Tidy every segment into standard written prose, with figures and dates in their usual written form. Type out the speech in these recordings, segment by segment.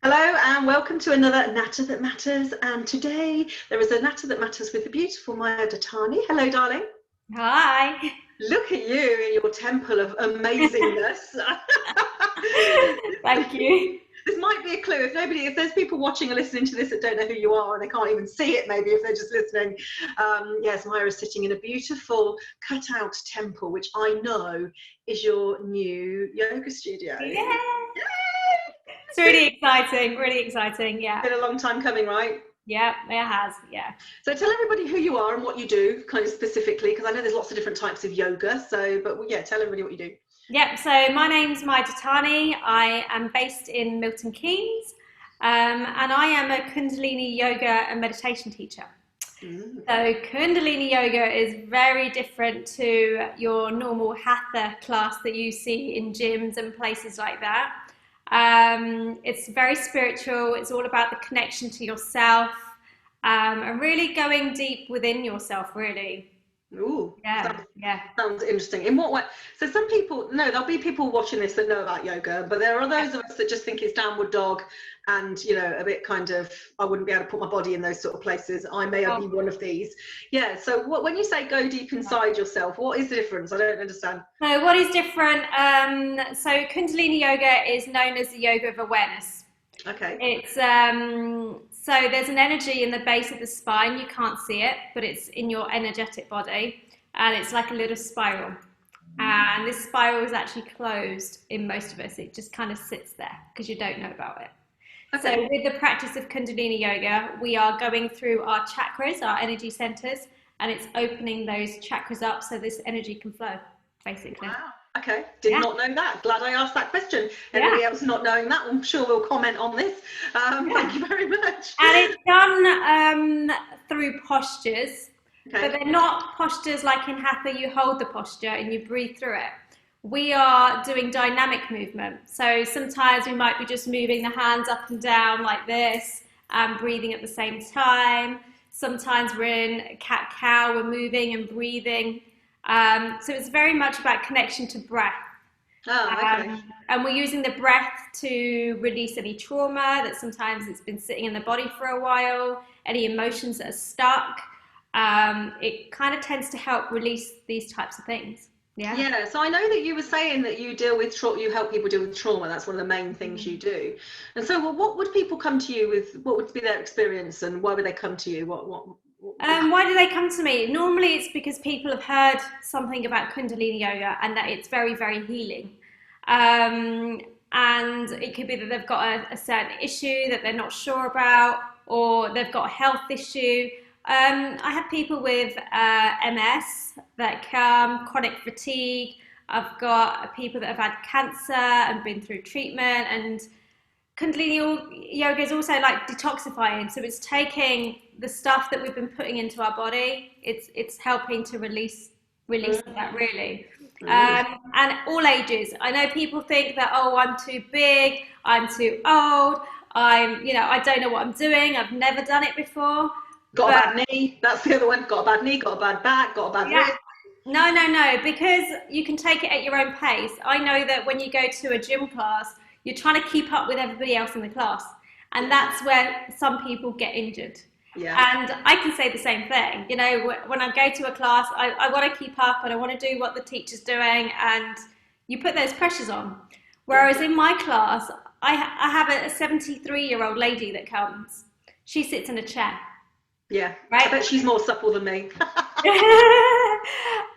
Hello and welcome to another Natter That Matters. And today there is a Natter That Matters with the beautiful Maya Dattani. Hello, darling. Hi. Look at you in your temple of amazingness. Thank you. This might be a clue. If there's people watching or listening to this that don't know who you are and they can't even see it, maybe if they're just listening. Yes, Maya is sitting in a beautiful cut-out temple, which I know is your new yoga studio. Yeah. It's really exciting, really exciting. Yeah. Been a long time coming, right? Yeah, it has. Yeah. So tell everybody who you are and what you do, kind of specifically, because I know there's lots of different types of yoga. But yeah, tell everybody what you do. Yep. So my name's Maya Dattani. I am based in Milton Keynes, and I am a Kundalini yoga and meditation teacher. So Kundalini yoga is very different to your normal Hatha class that you see in gyms and places like that. It's very spiritual. It's all about the connection to yourself, and really going deep within yourself, really. Ooh, Yeah. sounds interesting. In what way? So some people, no, there'll be people watching this that know about yoga, but there are those of us that just think it's downward dog and, you know, a bit kind of, I wouldn't be able to put my body in those sort of places. I may be one of these. Yeah, so when you say go deep inside yourself, what is the difference? I don't understand. So what is different? So Kundalini yoga is known as the yoga of awareness. Okay. It's so there's an energy in the base of the spine. You can't see it, but it's in your energetic body, and it's like a little spiral. And this spiral is actually closed in most of us. It just kind of sits there because you don't know about it. Okay. So with the practice of Kundalini yoga, we are going through our chakras, our energy centers, and it's opening those chakras up so this energy can flow, basically. Wow. Okay, did not know that. Glad I asked that question. Anybody else not knowing that, I'm sure will comment on this. Thank you very much. And it's done through postures, but they're not postures like in Hatha, you hold the posture and you breathe through it. We are doing dynamic movement. So sometimes we might be just moving the hands up and down like this and breathing at the same time. Sometimes we're in cat-cow, we're moving and breathing. So it's very much about connection to breath. And we're using the breath to release any trauma that sometimes it's been sitting in the body for a while, any emotions that are stuck. It kind of tends to help release these types of things. Yeah, so I know that you were saying that you deal with you help people deal with trauma. That's one of the main things you do. And so what would people come to you with? What would be their experience and why would they come to you? Why do they come to me? Normally it's because people have heard something about Kundalini yoga and that it's very, very healing. And it could be that they've got a certain issue that they're not sure about, or they've got a health issue. I have people with MS that come, chronic fatigue. I've got people that have had cancer and been through treatment, and Kundalini yoga is also like detoxifying. So it's taking the stuff that we've been putting into our body. It's helping to release that, really. And all ages. I know people think that, oh, I'm too big, I'm too old, I don't know what I'm doing, I've never done it before. Got a bad knee, that's the other one. Got a bad knee, got a bad back, got a bad wrist. No, because you can take it at your own pace. I know that when you go to a gym class, you're trying to keep up with everybody else in the class. And that's where some people get injured. Yeah. And I can say the same thing. You know, when I go to a class, I want to keep up and I want to do what the teacher's doing, and you put those pressures on. Whereas in my class, I have a 73-year-old lady that comes. She sits in a chair. Yeah, right? I bet she's more supple than me.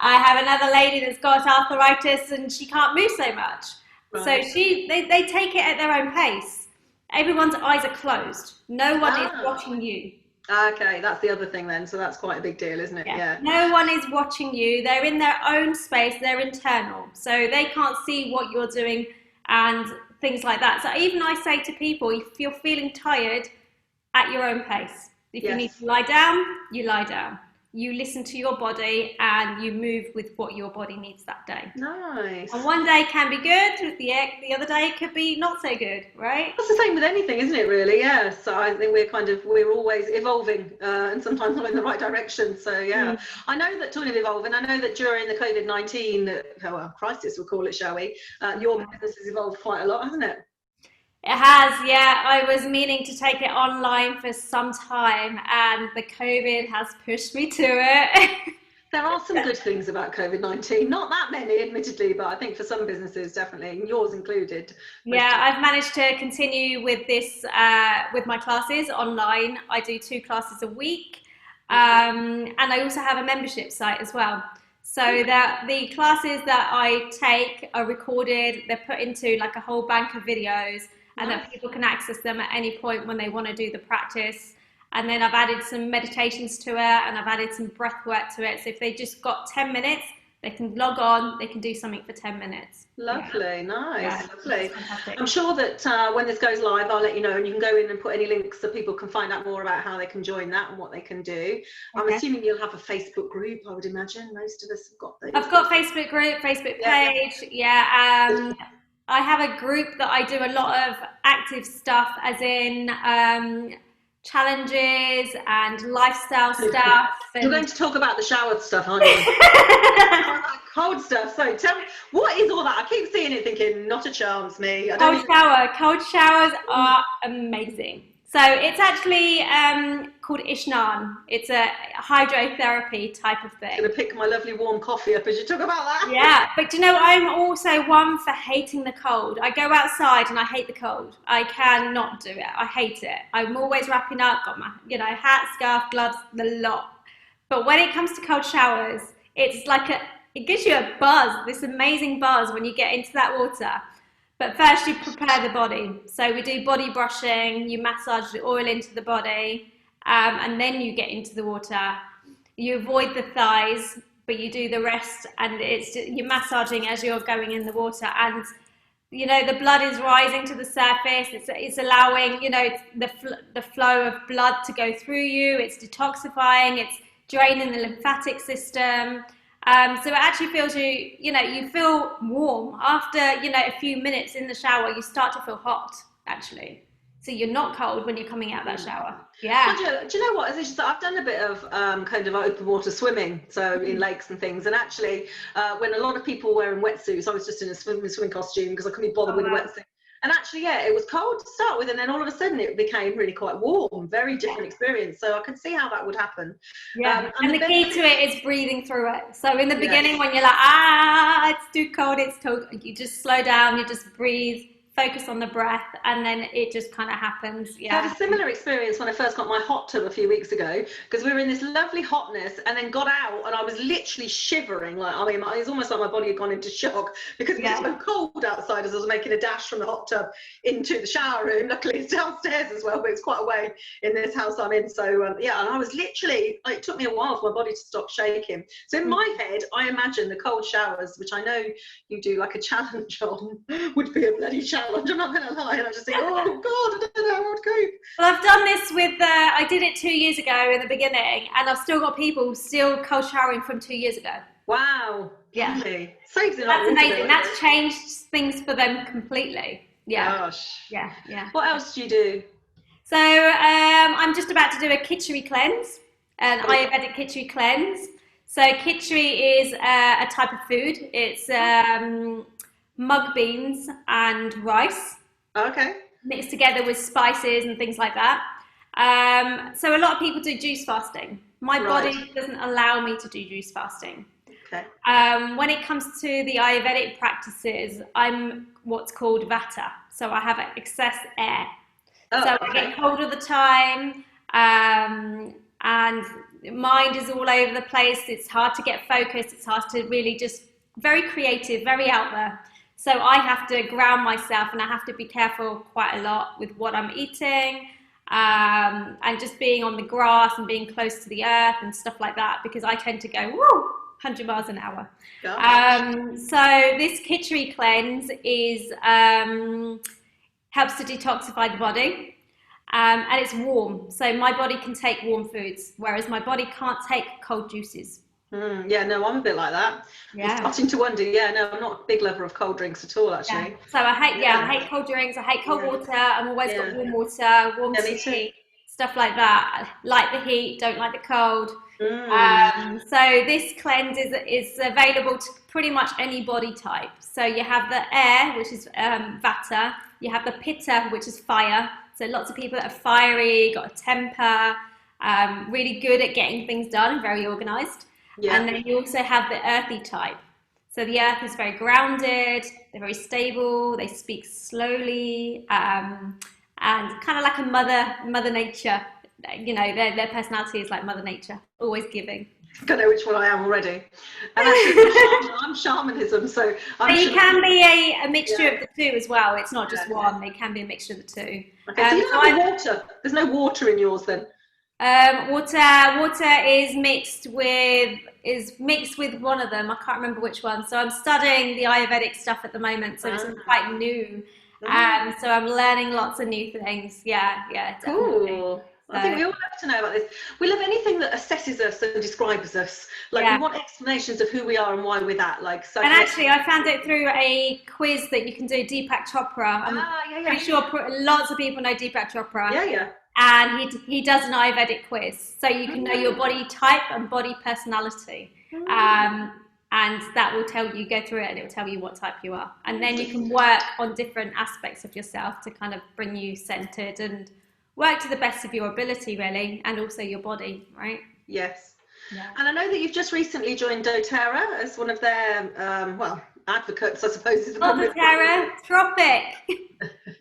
I have another lady that's got arthritis and she can't move so much. Right. So they take it at their own pace. Everyone's eyes are closed. No one is watching you. Okay, that's the other thing then. So that's quite a big deal, isn't it? Yeah. No one is watching you. They're in their own space. They're internal. So they can't see what you're doing and things like that. So even I say to people, if you're feeling tired, at your own pace. If you need to lie down, you lie down. You listen to your body and you move with what your body needs that day. Nice. And one day can be good, the other day could be not so good, right? That's the same with anything, isn't it, really? Yeah. So I think we're always evolving and sometimes not in the right direction. So yeah, I know that talking of evolving, I know that during the COVID-19 crisis, we'll call it, shall we, your business has evolved quite a lot, hasn't it? It has, yeah. I was meaning to take it online for some time, and the COVID has pushed me to it. There are some good things about COVID-19. Not that many, admittedly, but I think for some businesses, definitely, and yours included. Yeah, I've managed to continue with this, with my classes online. I do 2 classes a week, and I also have a membership site as well. So that the classes that I take are recorded, they're put into like a whole bank of videos, and that people can access them at any point when they want to do the practice. And then I've added some meditations to it, and I've added some breath work to it. So if they just got 10 minutes, they can log on, they can do something for 10 minutes. Lovely, nice, Yeah, lovely. fantastic. I'm sure that when this goes live, I'll let you know, and you can go in and put any links so people can find out more about how they can join that and what they can do. I'm assuming you'll have a Facebook group, I would imagine. Most of us have got those. I've got Facebook group, Facebook page, I have a group that I do a lot of active stuff, as in challenges and lifestyle stuff. You're going to talk about the shower stuff, aren't you? Cold stuff. So tell me, what is all that? I keep seeing it thinking, not a chance, me. Cold showers are amazing. So it's actually called Ishnan. It's a hydrotherapy type of thing. I'm going to pick my lovely warm coffee up as you talk about that. Yeah, but you know, I'm also one for hating the cold. I go outside and I hate the cold. I cannot do it. I hate it. I'm always wrapping up, got my, hat, scarf, gloves, the lot. But when it comes to cold showers, it's like it gives you a buzz, this amazing buzz when you get into that water. But first you prepare the body. So we do body brushing, you massage the oil into the body, and then you get into the water. You avoid the thighs, but you do the rest, and you're massaging as you're going in the water. And, the blood is rising to the surface. It's allowing, the flow of blood to go through you. It's detoxifying, it's draining the lymphatic system. So it actually feels you feel warm after, a few minutes in the shower. You start to feel hot, actually. So you're not cold when you're coming out that shower. Yeah. Do you know what? It's just, I've done a bit of kind of open water swimming, so in lakes and things. And actually, when a lot of people were wearing wetsuits, I was just in a swimming costume because I couldn't be bothered with a wetsuit. And actually, it was cold to start with, and then all of a sudden it became really quite warm, very different experience. So I could see how that would happen. Yeah, and the key to it is breathing through it. So in the beginning, when you're like, it's too cold, you just slow down, you just breathe, focus on the breath, and then it just kind of happens. Yeah. I had a similar experience when I first got my hot tub a few weeks ago, because we were in this lovely hotness and then got out and I was literally shivering. It was almost like my body had gone into shock because it was so cold outside as I was making a dash from the hot tub into the shower room. Luckily it's downstairs as well, but it's quite a way in this house I'm in. So and I was literally, it took me a while for my body to stop shaking. So in my head, I imagine the cold showers, which I know you do like a challenge on, would be a bloody challenge. I'm not going to lie, and I just think, oh God, I don't know how I'd cope. Well, I've done this with, I did it 2 years ago in the beginning, and I've still got people still cold showering from 2 years ago. Wow. Yeah. Really? Saves it. That's amazing. That's changed things for them completely. Yeah. Gosh. Yeah. What else do you do? So I'm just about to do a khichdi cleanse, an Ayurvedic khichdi cleanse. So khichdi is a type of food. It's mug beans and rice. Okay. Mixed together with spices and things like that. So a lot of people do juice fasting. My body doesn't allow me to do juice fasting. Okay. When it comes to the Ayurvedic practices, I'm what's called Vata. So I have excess air. I get cold all the time, and mind is all over the place. It's hard to get focused. It's hard to really just very creative, very out there. So I have to ground myself, and I have to be careful quite a lot with what I'm eating, and just being on the grass and being close to the earth and stuff like that, because I tend to go 100 miles an hour. So this khichdi cleanse is helps to detoxify the body, and it's warm. So my body can take warm foods, whereas my body can't take cold juices. I'm a bit like that. Yeah. I'm starting to wonder. I'm not a big lover of cold drinks at all, actually. Yeah. So I hate cold drinks. I hate cold water. I'm always got warm water, warm tea, stuff like that. Like the heat, don't like the cold. So this cleanse is available to pretty much any body type. So you have the air, which is Vata, You have the pitta, which is fire. So lots of people that are fiery, got a temper, really good at getting things done and very organized. Yeah. And then you also have the earthy type. So the earth is very grounded, they're very stable, they speak slowly, and kind of like a mother nature. You know, their personality is like Mother Nature, always giving. I know which one I am already. And actually, I'm shamanism, so But you can be a mixture Yeah. of the two as well. It's not just Yeah. one. They can be a mixture of the two. Okay, so you don't have water. There's no water in yours then. Water is mixed with one of them. I can't remember which one. So I'm studying the Ayurvedic stuff at the moment, so it's quite new. So I'm learning lots of new things. Yeah, definitely. Cool. I think we all love to know about this. We love anything that assesses us and describes us. Like we want explanations of who we are and why we're that. Like so. And actually, I found it through a quiz that you can do. Deepak Chopra. I'm pretty sure lots of people know Deepak Chopra. Yeah. And he does an Ayurvedic quiz, so you can know your body type and body personality. And that will tell you, go through it and it will tell you what type you are. And then you can work on different aspects of yourself to kind of bring you centered and work to the best of your ability, really, and also your body, right? Yes. Yeah. And I know that you've just recently joined doTERRA as one of their, advocates, I suppose. Not doTERRA, Tropic.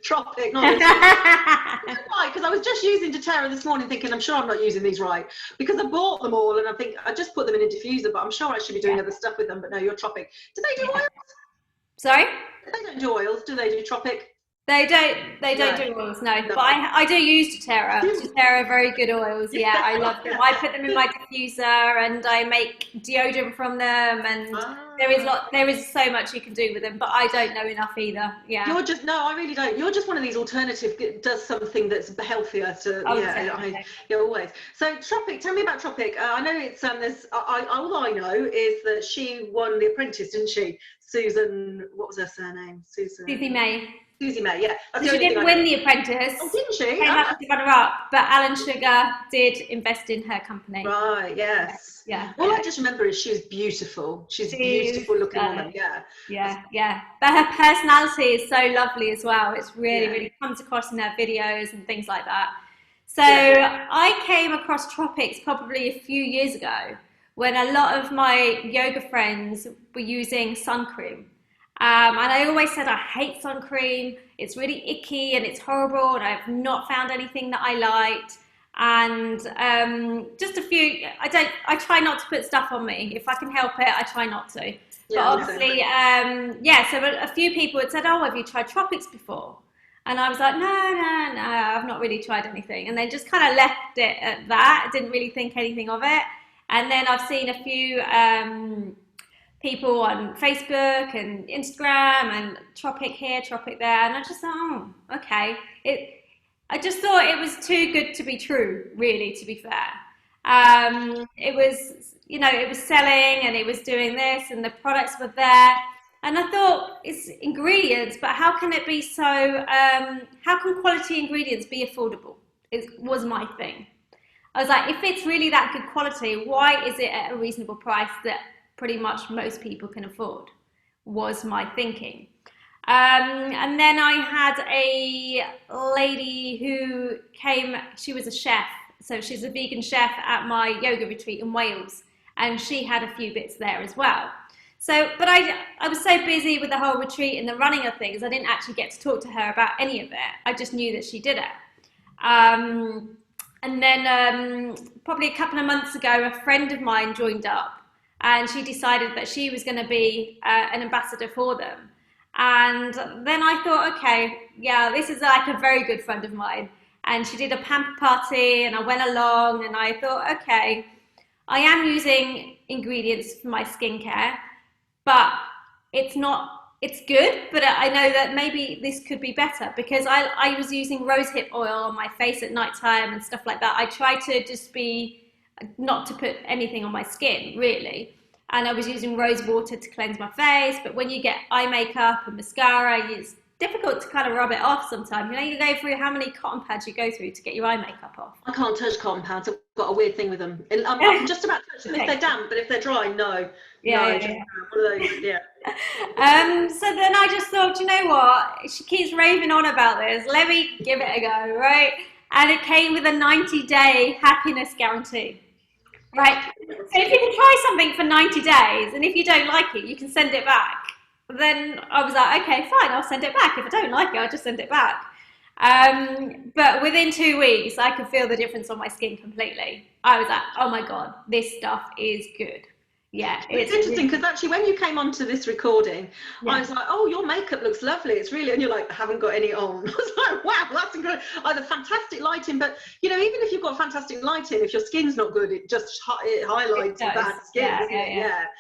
Tropic, not right, because I was just using doTERRA this morning thinking, I'm sure I'm not using these right, because I bought them all and I think I just put them in a diffuser, but I'm sure I should be doing other stuff with them, but no, you're Tropic. Do they do oils? Sorry? They don't do oils, do they do Tropic? They don't do oils, no. But I do use doTERRA. doTERRA, very good oils. Yeah, I love them. I put them in my diffuser and I make deodorant from them, and there is so much you can do with them, but I don't know enough either. Yeah. I really don't. You're just one of these alternative does something that's healthier to always. So Tropic, tell me about Tropic. I know it's all I know is that she won The Apprentice, didn't she? Susan, what was her surname? Susie May. Susie May, yeah. She didn't win The Apprentice. Oh, didn't she? Came up as runner-up, but Alan Sugar did invest in her company. Right, yes. Yeah. All I just remember is she was beautiful. She's a beautiful looking woman, yeah. But her personality is so lovely as well. It's really comes across in her videos and things like that. So I came across Tropics probably a few years ago when a lot of my yoga friends were using sun cream. And I always said I hate sun cream, it's really icky and it's horrible and I've not found anything that I liked. And just a few, I try not to put stuff on me. If I can help it, I try not to. But obviously, so a few people had said, oh, have you tried Tropics before? And I was like, no, I've not really tried anything. And they just kind of left it at that, didn't really think anything of it. And then I've seen a few people on Facebook and Instagram and Tropic here, Tropic there, and I just thought, oh, okay. I just thought it was too good to be true, really, to be fair. It was selling and it was doing this and the products were there. And I thought, it's ingredients, but how can it be so, how can quality ingredients be affordable? It was my thing. I was like, if it's really that good quality, why is it at a reasonable price that pretty much most people can afford, was my thinking. And then I had a lady who came, she was a chef, so she's a vegan chef at my yoga retreat in Wales, and she had a few bits there as well. So, but I was so busy with the whole retreat and the running of things, I didn't actually get to talk to her about any of it. I just knew that she did it. And then probably a couple of months ago, a friend of mine joined up, and she decided that she was going to be an ambassador for them. And then I thought, okay, yeah, this is like a very good friend of mine. And she did a pamper party and I went along and I thought, okay, I am using ingredients for my skincare, but it's good, but I know that maybe this could be better, because I was using rosehip oil on my face at nighttime and stuff like that. I try to just not to put anything on my skin, really. And I was using rose water to cleanse my face, but when you get eye makeup and mascara, difficult to kind of rub it off sometimes. You know, you go through how many cotton pads you go through to get your eye makeup off. I can't touch cotton pads. I've got a weird thing with them. And I'm just about to touch them if they're damp, but if they're dry, no. Yeah, Just one of those, yeah. So then I just thought, you know what? She keeps raving on about this. Let me give it a go, right? And it came with a 90-day happiness guarantee. Right? So if you can try something for 90 days, and if you don't like it, you can send it back. Then I was like, okay, fine, I'll send it back. If I don't like it, I'll just send it back. But within 2 weeks, I could feel the difference on my skin completely. I was like, oh my God, this stuff is good. Yeah, it's interesting because actually when you came onto this recording, I was like, oh, your makeup looks lovely. It's really, and you're like, I haven't got any on. I was like, wow, that's incredible. Either fantastic lighting, but you know, even if you've got fantastic lighting, if your skin's not good, it just highlights bad skin, doesn't it?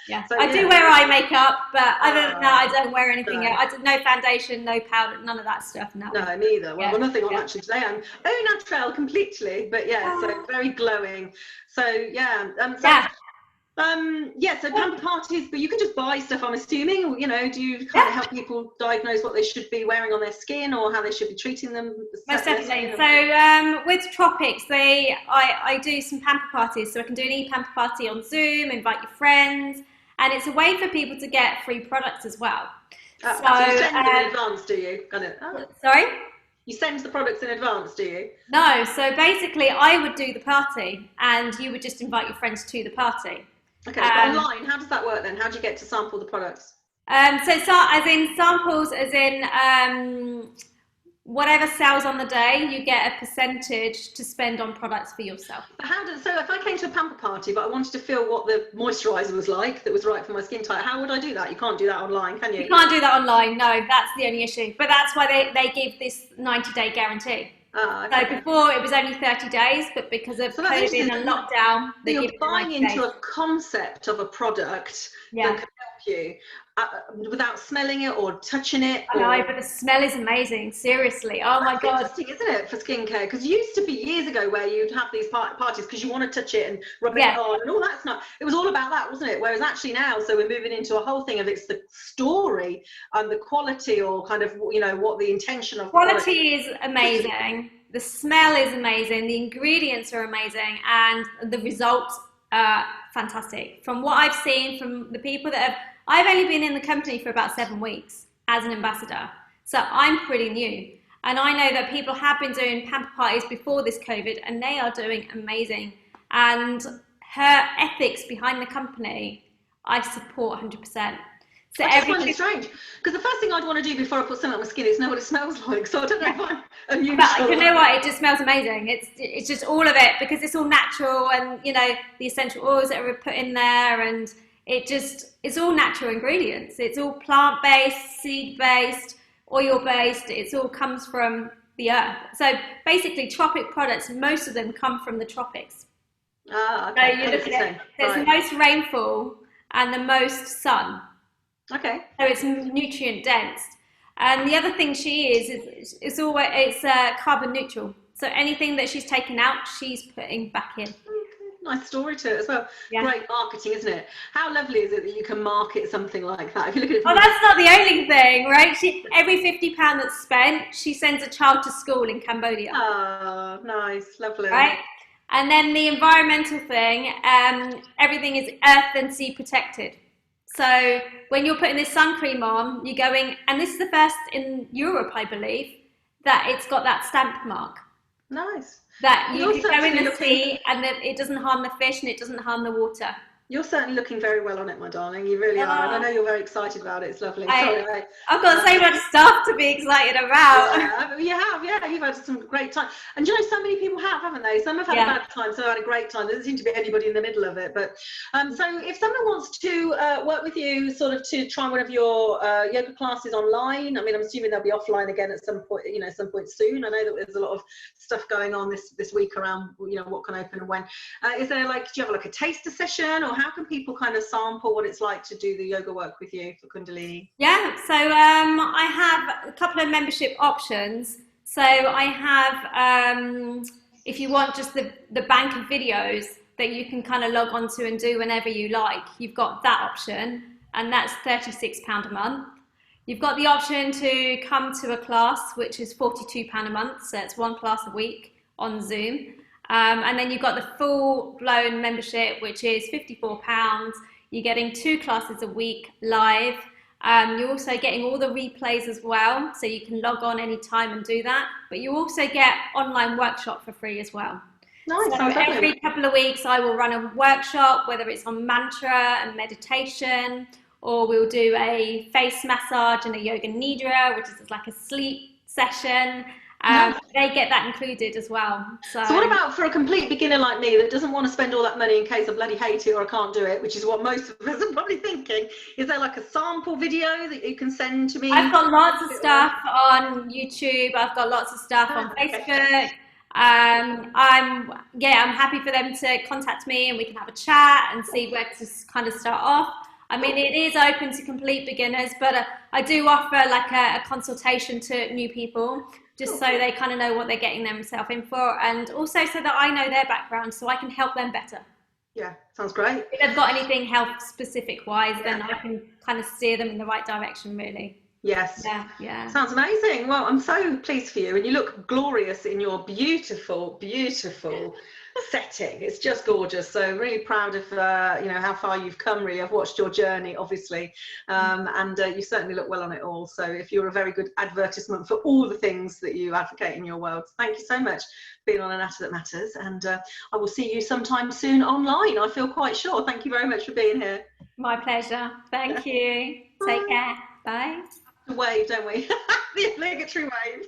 Yeah. So, I do wear eye makeup, but other than that, I don't wear anything else. No foundation, no powder, none of that stuff. No, neither. Well, nothing on actually today. I'm natural completely, but so very glowing. So so pamper parties, but you can just buy stuff, I'm assuming. You know, do you kind of help people diagnose what they should be wearing on their skin or how they should be treating them? Most definitely. So with Tropics, I do some pamper parties. So I can do an e-pamper party on Zoom, invite your friends, and it's a way for people to get free products as well. So you send them in advance, do you? Sorry? You send the products in advance, do you? No, so basically I would do the party and you would just invite your friends to the party. Okay, but online, how does that work then? How do you get to sample the products? So as in samples, as in whatever sells on the day, you get a percentage to spend on products for yourself. But so if I came to a pamper party, but I wanted to feel what the moisturiser was like that was right for my skin type, how would I do that? You can't do that online, can you? You can't do that online, no, that's the only issue. But that's why they give this 90-day guarantee. Okay. So before it was only 30 days, but because of COVID and lockdown, you're buying into a concept of a product that can help you without smelling it or touching it. I know, but the smell is amazing. Seriously, oh my God! Interesting, isn't it, for skincare? Because it used to be years ago where you'd have these parties because you want to touch it and rub it on and all that stuff. It was all about that, wasn't it? Whereas actually now, so we're moving into a whole thing of it's the story and the quality, or kind of what the intention of quality is amazing. The smell is amazing. The ingredients are amazing, and the results are fantastic. From what I've seen from the people I've only been in the company for about 7 weeks as an ambassador, so I'm pretty new. And I know that people have been doing pamper parties before this COVID, and they are doing amazing. And her ethics behind the company, I support 100%. So I just find it strange, because the first thing I'd want to do before I put something on my skin is know what it smells like. So I don't know if I'm unusual. But you know what? It just smells amazing. It's just all of it, because it's all natural, and the essential oils that are put in there, and it's all natural ingredients. It's all plant-based, seed-based, oil-based. It all comes from the earth. So basically, tropic products, most of them come from the tropics. Okay. So you look at it. There's the most rainfall and the most sun. Okay. So it's nutrient dense. And the other thing she is it's carbon neutral. So anything that she's taken out, she's putting back in. Nice story to it as well. Yeah. Great marketing, isn't it? How lovely is it that you can market something like that? If you look at it that's not the only thing, right? Every £50 that's spent, she sends a child to school in Cambodia. Oh, nice, lovely. Right? And then the environmental thing, everything is earth and sea protected. So when you're putting this sun cream on, you're going, and this is the first in Europe, I believe, that it's got that stamp mark. Nice. That you can go in the sea and that it doesn't harm the fish and it doesn't harm the water. You're certainly looking very well on it, my darling. You really are. And I know you're very excited about it. It's lovely. I've got so much stuff to be excited about. Yeah, you've had some great time. And so many people have, haven't they? Some have had a bad time, some have had a great time. There doesn't seem to be anybody in the middle of it. But so if someone wants to work with you, sort of to try one of your yoga classes online, I mean, I'm assuming they'll be offline again at some point, some point soon. I know that there's a lot of stuff going on this week around, what can open and when. Is there do you have a taster session, or how can people kind of sample what it's like to do the yoga work with you for Kundalini? Yeah, so I have a couple of membership options. So I have, if you want just the bank of videos that you can kind of log onto and do whenever you like, you've got that option, and that's £36 a month. You've got the option to come to a class, which is £42 a month, so it's one class a week on Zoom. And then you've got the full-blown membership, which is £54. You're getting 2 classes a week live. You're also getting all the replays as well, so you can log on anytime and do that. But you also get online workshop for free as well. Nice. So every couple of weeks I will run a workshop, whether it's on mantra and meditation, or we'll do a face massage and a yoga nidra, which is like a sleep session. They get that included as well. So what about for a complete beginner like me that doesn't want to spend all that money in case I bloody hate it or I can't do it, which is what most of us are probably thinking? Is there like a sample video that you can send to me? I've got lots of stuff on YouTube. I've got lots of stuff on Facebook. I'm happy for them to contact me and we can have a chat and see where to kind of start off. I mean, it is open to complete beginners, but I do offer like a consultation to new people, just so they kind of know what they're getting themselves in for, and also so that I know their background so I can help them better. Yeah, sounds great. If they've got anything health specific wise, then I can kind of steer them in the right direction, really. Yes. Yeah. Sounds amazing. Well, I'm so pleased for you, and you look glorious in your beautiful, beautiful setting. It's just gorgeous. So I'm really proud of how far you've come. Really, I've watched your journey, obviously, and you certainly look well on it all. So if you're a very good advertisement for all the things that you advocate in your world, thank you so much for being on A Natter That Matters, and I will see you sometime soon online. I feel quite sure. Thank you very much for being here. My pleasure. Thank you. Take care. Bye. Wave, don't we? The obligatory wave.